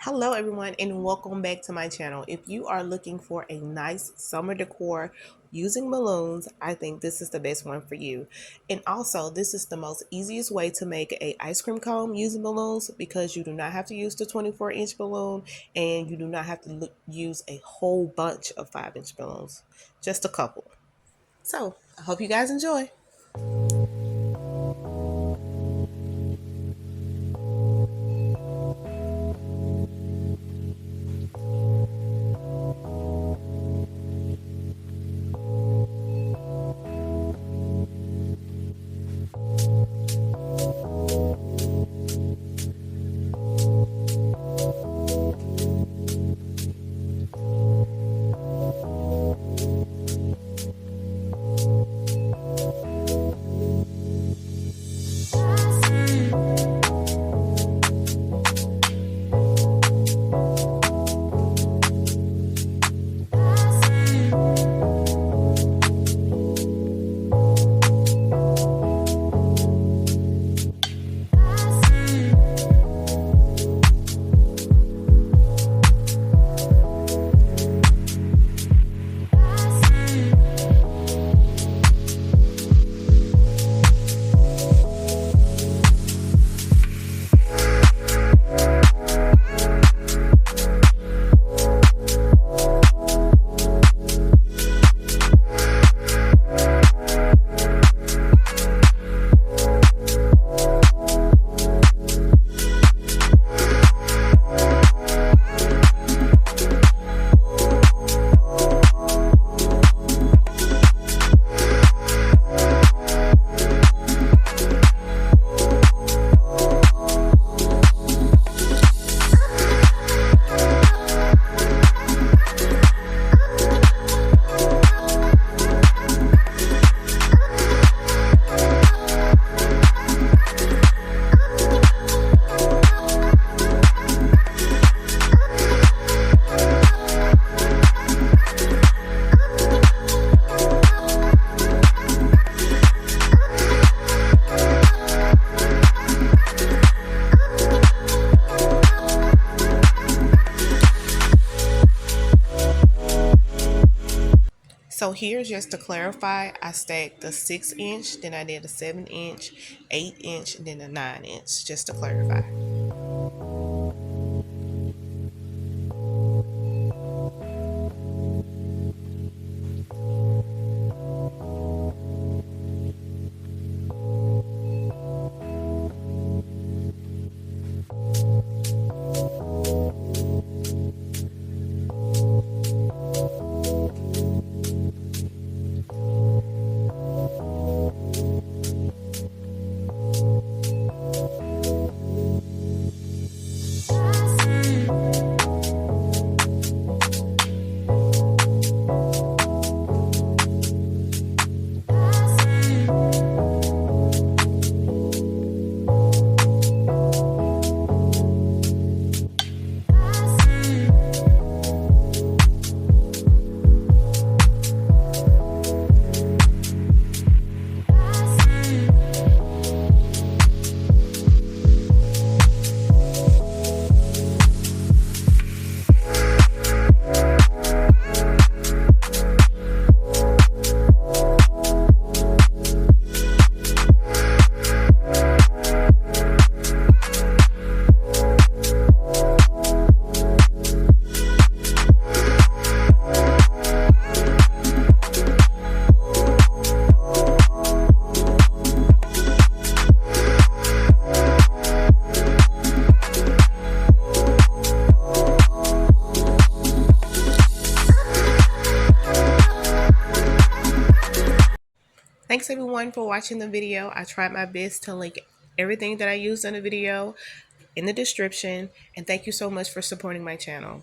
Hello everyone and welcome back to my channel. If you are looking for a nice summer decor using balloons, I think this is the best one for you. And also this is the most easiest way to make a ice cream cone using balloons because you do not have to use the 24-inch balloon and you do not have to use a whole bunch of 5-inch balloons, just a couple. So I hope you guys enjoy. So here's just to clarify, I stacked the 6-inch, then I did a 7-inch, 8-inch, and then a 9-inch, just to clarify. Thanks everyone for watching the video. I tried my best to link everything that I used in the video in the description, and thank you so much for supporting my channel.